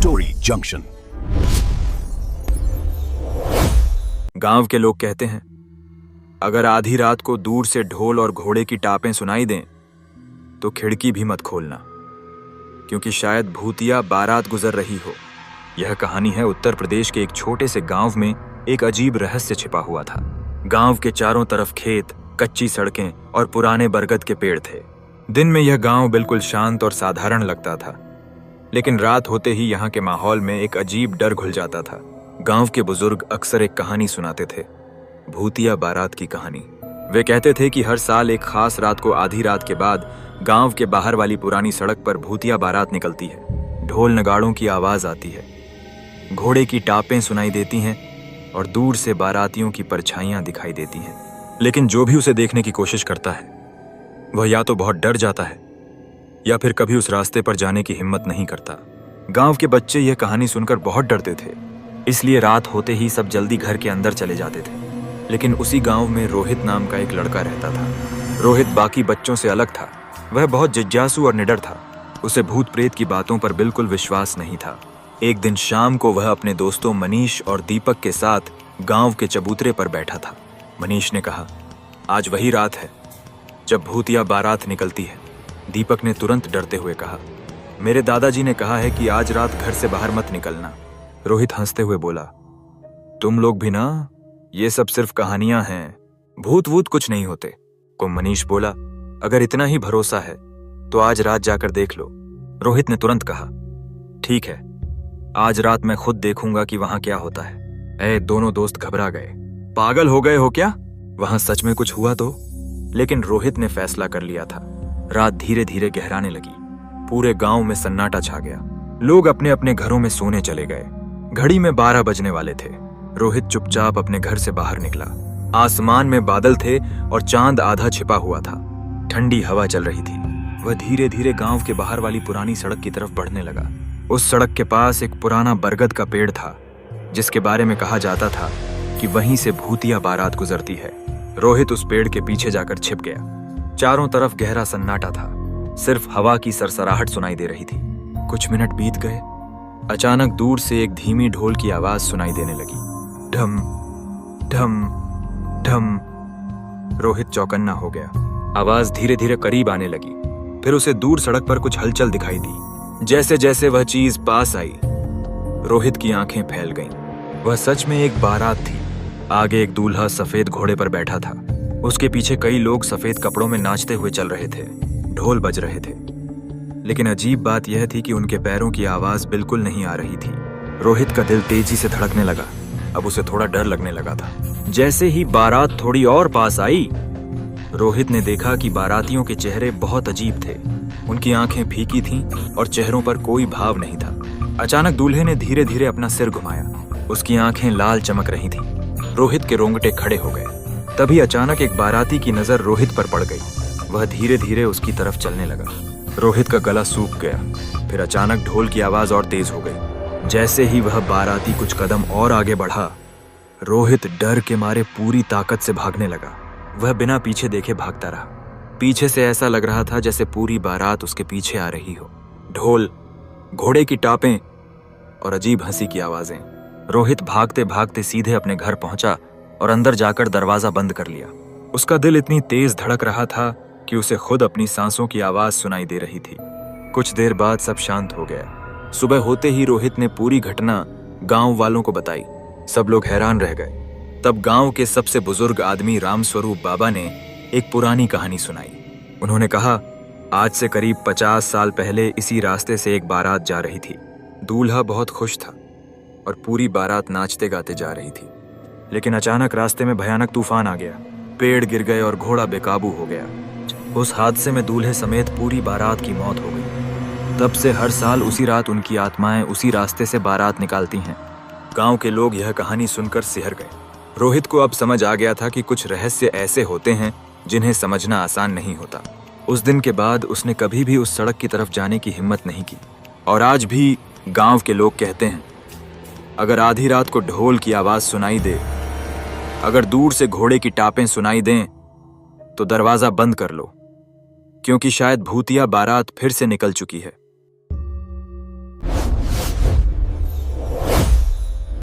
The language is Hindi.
Story junction. गांव के लोग कहते हैं, अगर आधी रात को दूर से ढोल और घोड़े की टापें सुनाई दें तो खिड़की भी मत खोलना, क्योंकि शायद भूतिया बारात गुजर रही हो। यह कहानी है उत्तर प्रदेश के एक छोटे से गांव में एक अजीब रहस्य छिपा हुआ था। गांव के चारों तरफ खेत, कच्ची सड़कें और पुराने बरगद के पेड़ थे। दिन में यह गांव बिल्कुल शांत और साधारण लगता था, लेकिन रात होते ही यहाँ के माहौल में एक अजीब डर घुल जाता था। गांव के बुजुर्ग अक्सर एक कहानी सुनाते थे, भूतिया बारात की कहानी। वे कहते थे कि हर साल एक खास रात को आधी रात के बाद गांव के बाहर वाली पुरानी सड़क पर भूतिया बारात निकलती है। ढोल नगाड़ों की आवाज आती है, घोड़े की टापें सुनाई देती हैं और दूर से बारातियों की परछाइयां दिखाई देती हैं। लेकिन जो भी उसे देखने की कोशिश करता है वह या तो बहुत डर जाता है या फिर कभी उस रास्ते पर जाने की हिम्मत नहीं करता। गांव के बच्चे यह कहानी सुनकर बहुत डरते थे, इसलिए रात होते ही सब जल्दी घर के अंदर चले जाते थे। लेकिन उसी गांव में रोहित नाम का एक लड़का रहता था। रोहित बाकी बच्चों से अलग था। वह बहुत जिज्ञासु और निडर था। उसे भूत प्रेत की बातों पर बिल्कुल विश्वास नहीं था। एक दिन शाम को वह अपने दोस्तों मनीष और दीपक के साथ गांव के चबूतरे पर बैठा था। मनीष ने कहा, आज वही रात है जब भूतिया बारात निकलती है। दीपक ने तुरंत डरते हुए कहा, मेरे दादाजी ने कहा है कि आज रात घर से बाहर मत निकलना। रोहित हंसते हुए बोला, तुम लोग भी ना, ये सब सिर्फ कहानियां हैं, भूत वूत कुछ नहीं होते। को मनीष बोला, अगर इतना ही भरोसा है तो आज रात जाकर देख लो। रोहित ने तुरंत कहा, ठीक है, आज रात मैं खुद देखूंगा कि वहां क्या होता है। दोनों दोस्त घबरा गए। पागल हो गए हो क्या? वहां सच में कुछ हुआ तो? लेकिन रोहित ने फैसला कर लिया था। रात धीरे धीरे गहराने लगी। पूरे गांव में सन्नाटा छा गया। लोग अपने अपने घरों में सोने चले गए। घड़ी में 12 बजने वाले थे। रोहित चुपचाप अपने घर से बाहर निकला। आसमान में बादल थे और चांद आधा छिपा हुआ था। ठंडी हवा चल रही थी। वह धीरे धीरे गांव के बाहर वाली पुरानी सड़क की तरफ बढ़ने लगा। उस सड़क के पास एक पुराना बरगद का पेड़ था, जिसके बारे में कहा जाता था कि वहीं से भूतिया बारात गुजरती है। रोहित उस पेड़ के पीछे जाकर छिप गया। चारों तरफ गहरा सन्नाटा था। सिर्फ हवा की सरसराहट सुनाई दे रही थी। कुछ मिनट बीत गए। अचानक दूर से एक धीमी ढोल की आवाज सुनाई देने लगी, ढम ढम ढम। रोहित चौकन्ना हो गया। आवाज धीरे धीरे करीब आने लगी। फिर उसे दूर सड़क पर कुछ हलचल दिखाई दी। जैसे जैसे वह चीज पास आई, रोहित की आंखें फैल गईं। वह सच में एक बारात थी। आगे एक दूल्हा सफेद घोड़े पर बैठा था। उसके पीछे कई लोग सफेद कपड़ों में नाचते हुए चल रहे थे। ढोल बज रहे थे। लेकिन अजीब बात यह थी कि उनके पैरों की आवाज बिल्कुल नहीं आ रही थी। रोहित का दिल तेजी से धड़कने लगा। अब उसे थोड़ा डर लगने लगा था। जैसे ही बारात थोड़ी और पास आई, रोहित ने देखा कि बारातियों के चेहरे बहुत अजीब थे। उनकी आंखें फीकी थीं और चेहरों पर कोई भाव नहीं था। अचानक दूल्हे ने धीरे धीरे अपना सिर घुमाया। उसकी आंखें लाल चमक रही थीं। रोहित के रोंगटे खड़े हो गए। तभी अचानक एक बाराती की नजर रोहित पर पड़ गई। वह धीरे धीरे उसकी तरफ चलने लगा। रोहित का गला सूख गया। फिर अचानक ढोल की आवाज और तेज हो गई। जैसे ही वह बाराती कुछ कदम और आगे बढ़ा, रोहित डर के मारे पूरी ताकत से भागने लगा। वह बिना पीछे देखे भागता रहा। पीछे से ऐसा लग रहा था जैसे पूरी बारात उसके पीछे आ रही हो। ढोल, घोड़े की टापें और अजीब हंसी की आवाजें। रोहित भागते भागते सीधे अपने घर पहुंचा और अंदर जाकर दरवाजा बंद कर लिया। उसका दिल इतनी तेज धड़क रहा था कि उसे खुद अपनी सांसों की आवाज सुनाई दे रही थी। कुछ देर बाद सब शांत हो गया। सुबह होते ही रोहित ने पूरी घटना गांव वालों को बताई। सब लोग हैरान रह गए। तब गांव के सबसे बुजुर्ग आदमी रामस्वरूप बाबा ने एक पुरानी कहानी सुनाई। उन्होंने कहा, आज से करीब 50 साल पहले इसी रास्ते से एक बारात जा रही थी। दूल्हा बहुत खुश था और पूरी बारात नाचते गाते जा रही थी। लेकिन अचानक रास्ते में भयानक तूफान आ गया। पेड़ गिर गए और घोड़ा बेकाबू हो गया। उस हादसे में दूल्हे समेत पूरी बारात की मौत हो गई। तब से हर साल उसी रात उनकी आत्माएं उसी रास्ते से बारात निकालती हैं। गांव के लोग यह कहानी सुनकर सिहर गए। रोहित को अब समझ आ गया था कि कुछ रहस्य ऐसे होते हैं जिन्हें समझना आसान नहीं होता। उस दिन के बाद उसने कभी भी उस सड़क की तरफ जाने की हिम्मत नहीं की। और आज भी गांव के लोग कहते हैं, अगर आधी रात को ढोल की आवाज सुनाई दे, अगर दूर से घोड़े की टापें सुनाई दें, तो दरवाजा बंद कर लो, क्योंकि शायद भूतिया बारात फिर से निकल चुकी है।